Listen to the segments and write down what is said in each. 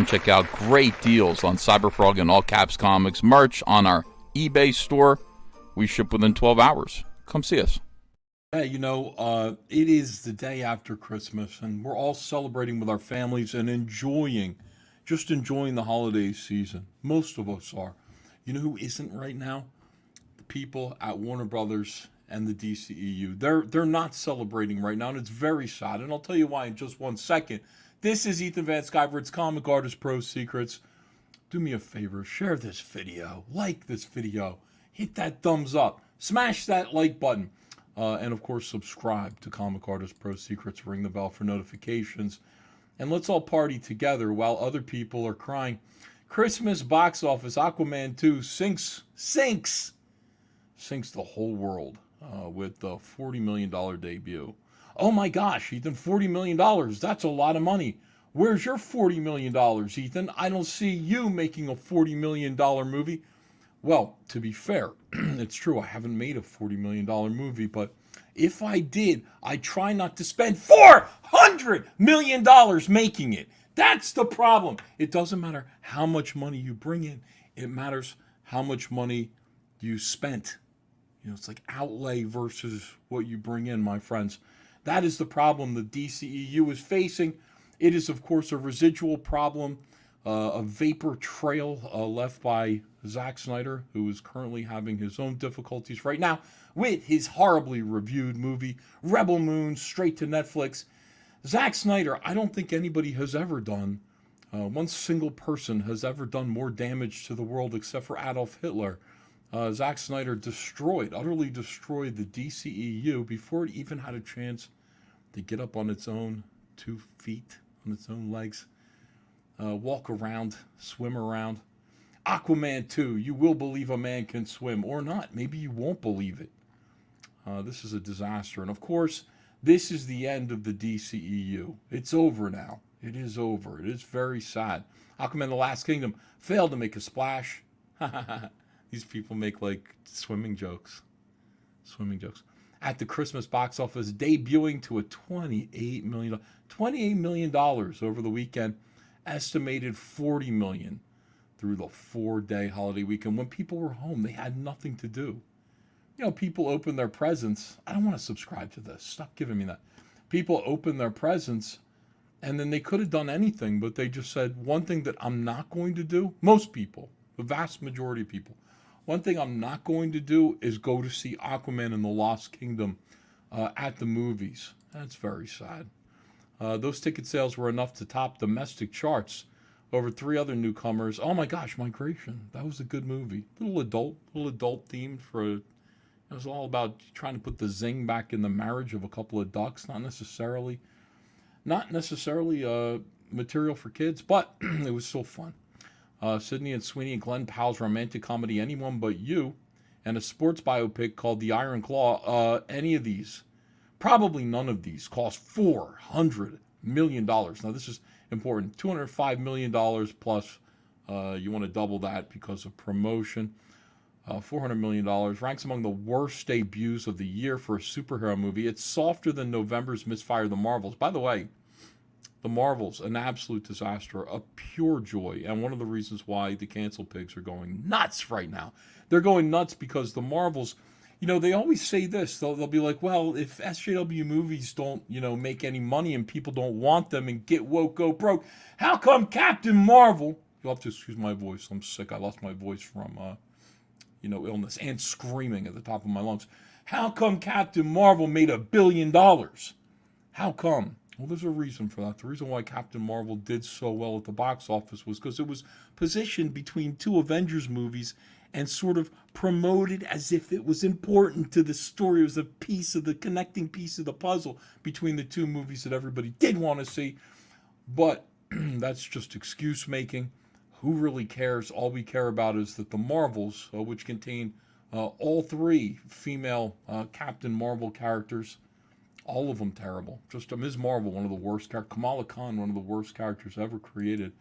Come check out great deals on Cyberfrog and All Caps Comics merch on our eBay store. We ship within 12 hours. Come see us. Hey, it is the day after Christmas, and we're all celebrating with our families and just enjoying the holiday season. Most of us are. You know who isn't right now? The people at Warner Brothers and the DCEU. They're not celebrating right now, and it's very sad. And I'll tell you why in just 1 second. This is Ethan Van Scivert's Comic Artist Pro Secrets. Do me a favor, share this video, like this video, hit that thumbs up, smash that like button, and of course subscribe to Comic Artist Pro Secrets, ring the bell for notifications, and let's all party together while other people are crying. Christmas box office, Aquaman 2 sinks the whole world with the $40 million debut. Oh my gosh, Ethan, $40 million. That's a lot of money. Where's your $40 million, Ethan? I don't see you making a $40 million movie. Well, to be fair, it's true. I haven't made a $40 million movie, but if I did, I try not to spend $400 million making it. That's the problem. It doesn't matter how much money you bring in. It matters how much money you spent. It's like outlay versus what you bring in, my friends. That is the problem the DCEU is facing. It is, of course, a residual problem, a vapor trail left by Zack Snyder, who is currently having his own difficulties right now with his horribly reviewed movie, Rebel Moon, straight to Netflix. Zack Snyder, I don't think anybody has ever done, one single person has ever done more damage to the world except for Adolf Hitler. Zack Snyder utterly destroyed the DCEU before it even had a chance to get up on its own 2 feet, on its own legs, walk around, swim around. Aquaman 2, you will believe a man can swim, or not. Maybe you won't believe it. This is a disaster. And of course, this is the end of the DCEU. It's over now. It is over. It is very sad. Aquaman The Last Kingdom failed to make a splash. These people make like swimming jokes. At the Christmas box office, debuting to a $28 million over the weekend, estimated $40 million through the 4-day holiday weekend. When people were home, they had nothing to do. People open their presents. I don't want to subscribe to this. Stop giving me that. People open their presents, and then they could have done anything, but they just said, one thing that I'm not going to do, most people, the vast majority of people, one thing I'm not going to do is go to see Aquaman and the Lost Kingdom at the movies. That's very sad. Those ticket sales were enough to top domestic charts over 3 other newcomers. Oh my gosh, Migration. That was a good movie. Little adult themed it was all about trying to put the zing back in the marriage of a couple of ducks. Not necessarily material for kids, but it was still fun. Sydney and Sweeney and Glenn Powell's romantic comedy Anyone But You, and a sports biopic called The Iron Claw. Any of these, probably none of these, cost $400 million. Now this is important. $205 million plus, you want to double that because of promotion. $400 million, ranks among the worst debuts of the year for a superhero movie. It's softer than November's misfire, The Marvels. By the way, The Marvels, an absolute disaster, a pure joy, and one of the reasons why the cancel pigs are going nuts right now. They're going nuts because The Marvels, they always say this. They'll be like, well, if SJW movies don't, make any money and people don't want them and get woke, go broke, how come Captain Marvel, you'll have to excuse my voice, I'm sick, I lost my voice from, illness and screaming at the top of my lungs. How come Captain Marvel made $1 billion? How come? Well, there's a reason for that. The reason why Captain Marvel did so well at the box office was because it was positioned between 2 Avengers movies and sort of promoted as if it was important to the story. It was the connecting piece of the puzzle between the 2 movies that everybody did want to see. But that's just excuse making. Who really cares? All we care about is that the Marvels, which contain all 3 female Captain Marvel characters, all of them terrible. Just Ms. Marvel, one of the worst characters. Kamala Khan, one of the worst characters ever created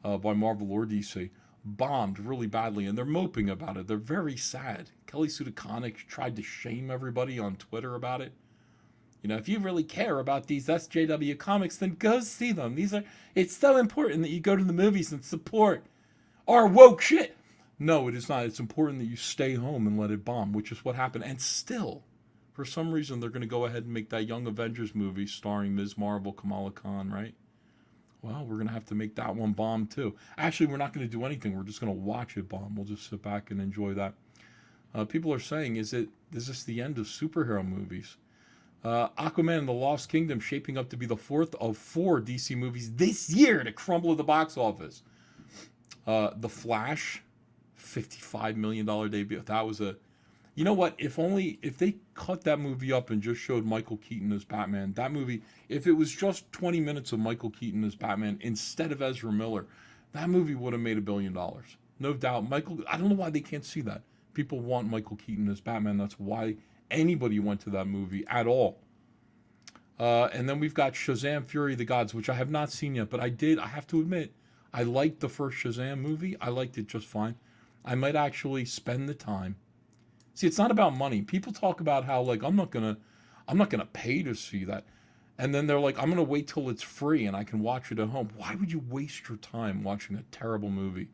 by Marvel or DC. Bombed really badly, and they're moping about it. They're very sad. Kelly Sue DeConnick tried to shame everybody on Twitter about it. You know, if you really care about these SJW comics, then go see them. It's so important that you go to the movies and support our woke shit. No, it is not. It's important that you stay home and let it bomb, which is what happened. And still, for some reason, they're going to go ahead and make that Young Avengers movie starring Ms. Marvel, Kamala Khan, right? Well, we're going to have to make that one bomb too. Actually, we're not going to do anything. We're just going to watch it bomb. We'll just sit back and enjoy that. People are saying, is this the end of superhero movies? Aquaman and the Lost Kingdom shaping up to be the fourth of 4 DC movies this year to crumble at the box office. The Flash, $55 million debut. That was you know what? If they cut that movie up and just showed Michael Keaton as Batman, that movie, if it was just 20 minutes of Michael Keaton as Batman instead of Ezra Miller, that movie would have made $1 billion. No doubt. I don't know why they can't see that. People want Michael Keaton as Batman. That's why anybody went to that movie at all. And then we've got Shazam! Fury of the Gods, which I have not seen yet, but I have to admit, I liked the first Shazam movie. I liked it just fine. I might actually spend the time. See, it's not about money. People talk about how, like, I'm not gonna pay to see that. And then they're like, I'm gonna wait till it's free and I can watch it at home. Why would you waste your time watching a terrible movie?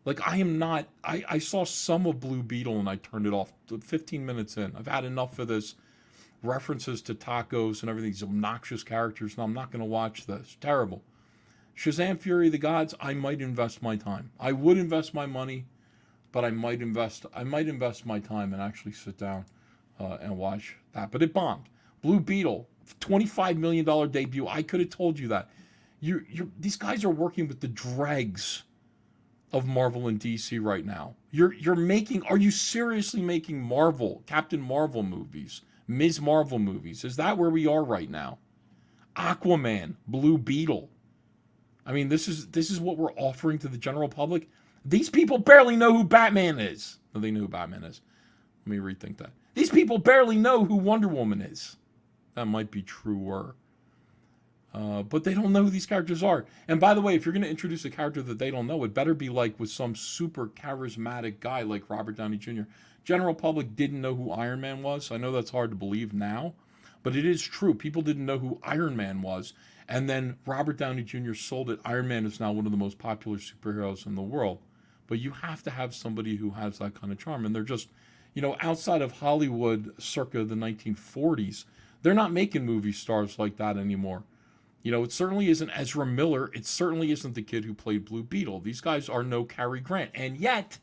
Like, I saw some of Blue Beetle and I turned it off 15 minutes in. I've had enough of this references to tacos and everything, these obnoxious characters. No, I'm not going to watch this. Terrible. Shazam! Fury of the Gods, I might invest my time. I would invest my money, but I might invest my time and actually sit down and watch that. But it bombed. Blue Beetle, $25 million debut. I could have told you that. These guys are working with the dregs of Marvel and DC right now. Are you seriously making Captain Marvel movies, Ms. Marvel movies? Is that where we are right now? Aquaman, Blue Beetle. I mean, this is what we're offering to the general public. These people barely know who Batman is. No, they know who Batman is. Let me rethink that. These people barely know who Wonder Woman is. That might be truer. But they don't know who these characters are. And by the way, if you're going to introduce a character that they don't know, it better be like with some super charismatic guy like Robert Downey Jr. General public didn't know who Iron Man was. I know that's hard to believe now, but it is true. People didn't know who Iron Man was. And then Robert Downey Jr. sold it. Iron Man is now one of the most popular superheroes in the world. But you have to have somebody who has that kind of charm. And they're just, outside of Hollywood circa the 1940s, they're not making movie stars like that anymore. It certainly isn't Ezra Miller. It certainly isn't the kid who played Blue Beetle. These guys are no Cary Grant. And yet,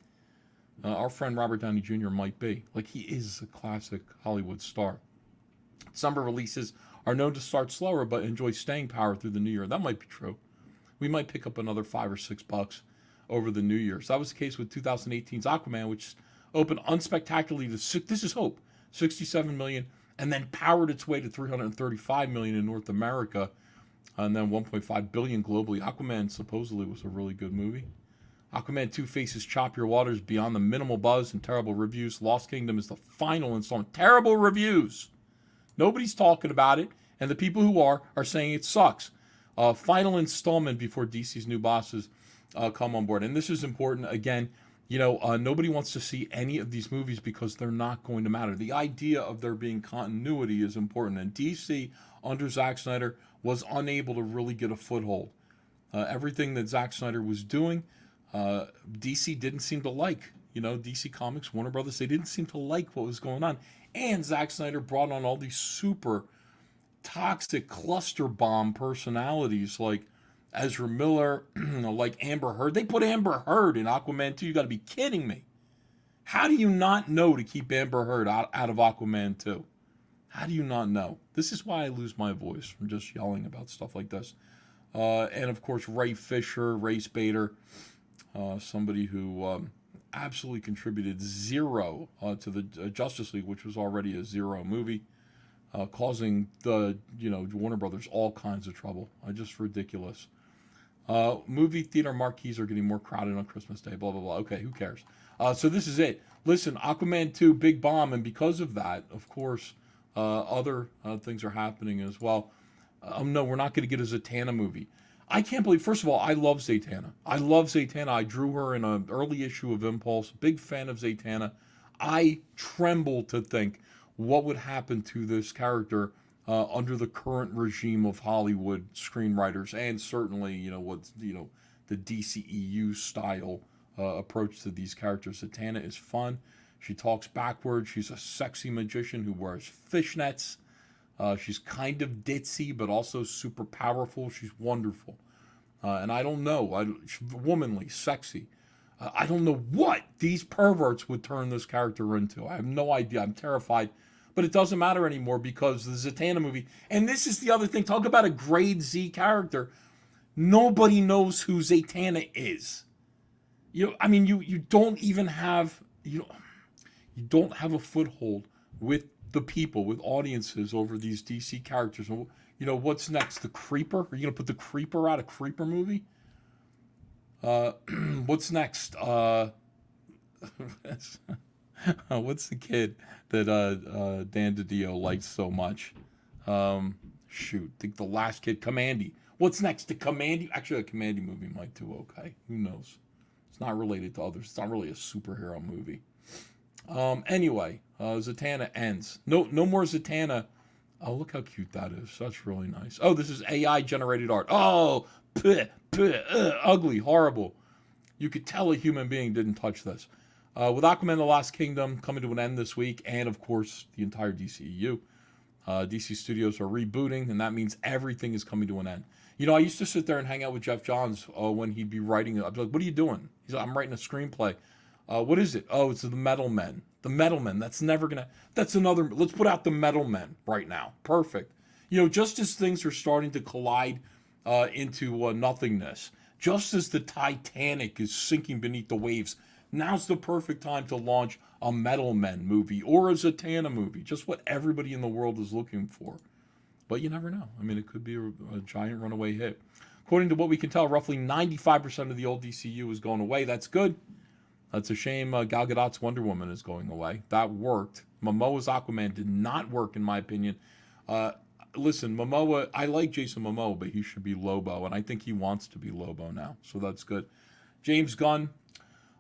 our friend Robert Downey Jr. might be. Like, he is a classic Hollywood star. Summer releases are known to start slower but enjoy staying power through the new year. That might be true. We might pick up another $5 or $6 over the new year. So that was the case with 2018's Aquaman, which opened unspectacularly to this is hope, $67 million, and then powered its way to $335 million in North America. And then $1.5 billion globally. Aquaman supposedly was a really good movie. Aquaman 2 faces choppier waters beyond the minimal buzz and terrible reviews. Lost Kingdom is the final installment. Terrible reviews. Nobody's talking about it, and the people who are saying it sucks. Final installment before DC's new bosses come on board. And this is important. Again, nobody wants to see any of these movies because they're not going to matter. The idea of there being continuity is important. And DC, under Zack Snyder, was unable to really get a foothold. Everything that Zack Snyder was doing, DC didn't seem to like. DC Comics, Warner Brothers, they didn't seem to like what was going on. And Zack Snyder brought on all these super toxic cluster bomb personalities like Ezra Miller, like Amber Heard. They put Amber Heard in Aquaman 2. You got to be kidding me. How do you not know to keep Amber Heard out of Aquaman 2? How do you not know? This is why I lose my voice from just yelling about stuff like this. And of course, Ray Fisher, Ray Spader, somebody who absolutely contributed zero to the Justice League, which was already a zero movie, causing the Warner Brothers all kinds of trouble. Just ridiculous. Movie theater marquees are getting more crowded on Christmas Day. Blah blah blah. Okay, who cares? So this is it. Listen, Aquaman 2, big bomb, and because of that, of course. Other things are happening as well. No, we're not going to get a Zatanna movie. I can't believe, first of all, I love Zatanna. I drew her in an early issue of Impulse. Big fan of Zatanna. I tremble to think what would happen to this character under the current regime of Hollywood screenwriters, and certainly, the DCEU style approach to these characters. Zatanna is fun. She talks backwards. She's a sexy magician who wears fishnets. She's kind of ditzy, but also super powerful. She's wonderful. And I don't know, she's womanly, sexy. I don't know what these perverts would turn this character into. I have no idea. I'm terrified. But it doesn't matter anymore because the Zatanna movie, and this is the other thing, talk about a grade Z character. Nobody knows who Zatanna is. You don't even have, you don't have a foothold with the people, with audiences over these DC characters. What's next? The Creeper? Are you going to put the Creeper out, a Creeper movie? What's next? What's the kid that Dan DiDio likes so much? Think the last kid, Commandy. What's next? The Commandy? Actually, a Commandy movie might do okay. Who knows? It's not related to others. It's not really a superhero movie. Anyway, Zatanna ends. No more Zatanna. Oh, look how cute that is. That's really nice. Oh, this is AI generated art. Oh, ugly, horrible. You could tell a human being didn't touch this. With Aquaman The Last Kingdom coming to an end this week, and of course the entire DCEU, DC Studios are rebooting, and that means everything is coming to an end. I used to sit there and hang out with Jeff Johns when he'd be writing. I'd be like, "What are you doing?" He's like, "I'm writing a screenplay." What is it? Oh, it's the Metal Men. The Metal Men. That's never gonna. That's another. Let's put out the Metal Men right now. Perfect. Just as things are starting to collide into nothingness, just as the Titanic is sinking beneath the waves, now's the perfect time to launch a Metal Men movie or a Zatanna movie. Just what everybody in the world is looking for. But you never know. It could be a giant runaway hit. According to what we can tell, roughly 95% of the old DCU is going away. That's good. That's a shame Gal Gadot's Wonder Woman is going away. That worked. Momoa's Aquaman did not work, in my opinion. Listen, Momoa, I like Jason Momoa, but he should be Lobo, and I think he wants to be Lobo now, so that's good. James Gunn,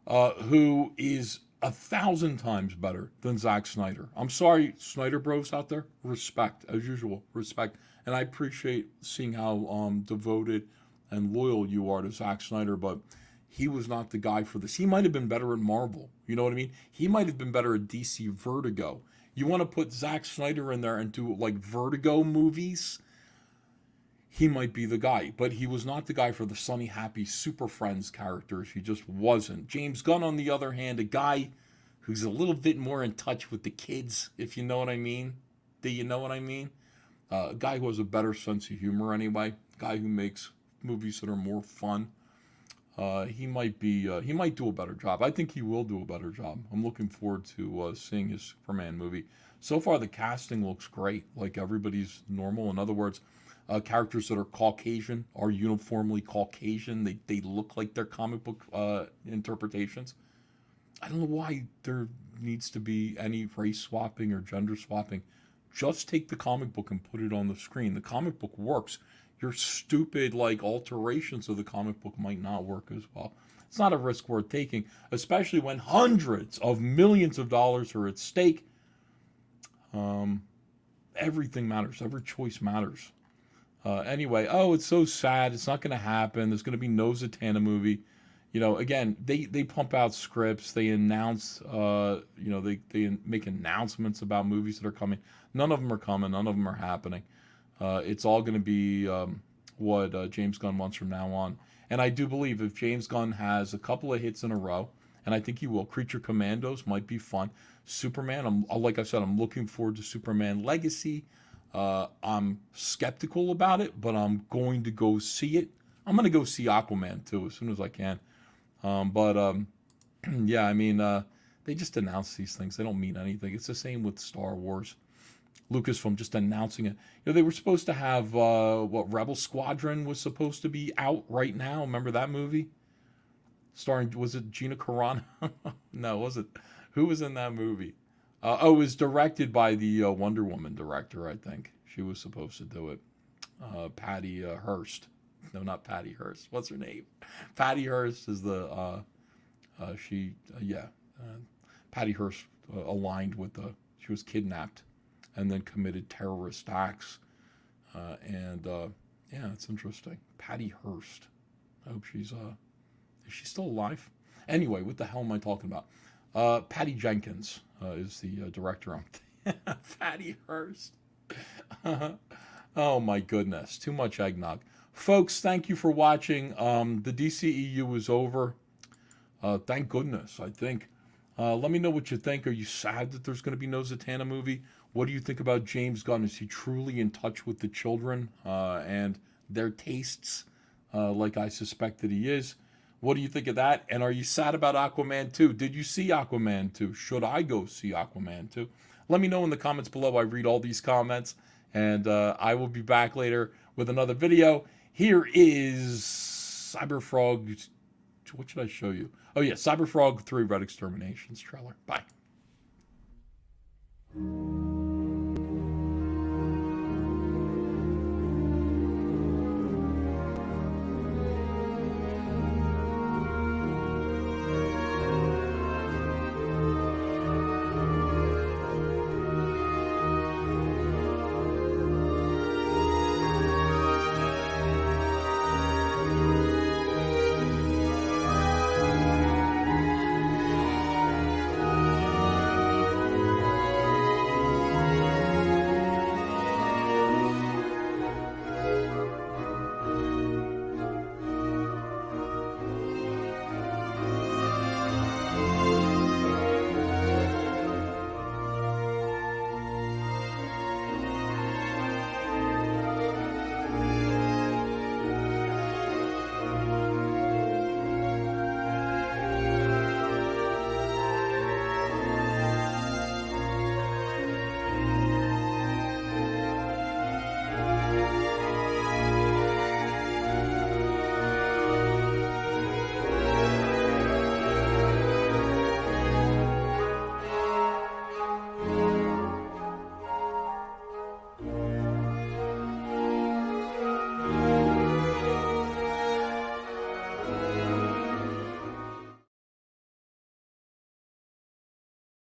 who is 1,000 times better than Zack Snyder. I'm sorry, Snyder bros out there. Respect, as usual, respect. And I appreciate seeing how devoted and loyal you are to Zack Snyder, but he was not the guy for this. He might have been better at Marvel. You know what I mean? He might have been better at DC Vertigo. You want to put Zack Snyder in there and do like Vertigo movies? He might be the guy, but he was not the guy for the sunny, happy Super Friends characters. He just wasn't. James Gunn, on the other hand, a guy who's a little bit more in touch with the kids, if you know what I mean. Do you know what I mean? A guy who has a better sense of humor anyway. A guy who makes movies that are more fun. He might do a better job. I think he will do a better job. I'm looking forward to seeing his Superman movie. So far, the casting looks great. Like, everybody's normal. In other words, characters that are Caucasian are uniformly Caucasian. They look like their comic book interpretations. I don't know why there needs to be any race swapping or gender swapping. Just take the comic book and put it on the screen. The comic book works. Your stupid alterations of the comic book might not work as well. It's not a risk worth taking, especially when hundreds of millions of dollars are at stake. Everything matters. Every choice matters. Anyway, it's so sad. It's not going to happen. There's going to be no Zatanna movie. Again, they pump out scripts. They announce, they make announcements about movies that are coming. None of them are coming. None of them are happening. It's all going to be what James Gunn wants from now on. And I do believe if James Gunn has a couple of hits in a row, and I think he will, Creature Commandos might be fun. Superman, like I said, I'm looking forward to Superman Legacy. I'm skeptical about it, but I'm going to go see it. I'm going to go see Aquaman, too, as soon as I can. Yeah, they just announce these things. They don't mean anything. It's the same with Star Wars. Lucasfilm just announcing it. They were supposed to have, Rebel Squadron was supposed to be out right now. Remember that movie? Starring, was it Gina Carano? No, was it? Who was in that movie? It was directed by the Wonder Woman director, I think. She was supposed to do it. Patty Hearst. No, not Patty Hearst. What's her name? Patty Hearst is the, Patty Hearst aligned with she was kidnapped and then committed terrorist acts. Yeah, it's interesting. Patty Hearst. I hope she's is she still alive? Anyway, what the hell am I talking about? Patty Jenkins is the director. Patty Hearst. Oh my goodness, too much eggnog. Folks, thank you for watching. The DCEU is over. Thank goodness, I think. Let me know what you think. Are you sad that there's going to be no Zatanna movie? What do you think about James Gunn? Is he truly in touch with the children and their tastes, like I suspect that he is? What do you think of that? And are you sad about Aquaman 2? Did you see Aquaman 2? Should I go see Aquaman 2? Let me know in the comments below. I read all these comments. And I will be back later with another video. Here is Cyberfrog. What should I show you? Oh, yeah, Cyberfrog 3 Red Exterminations trailer. Bye.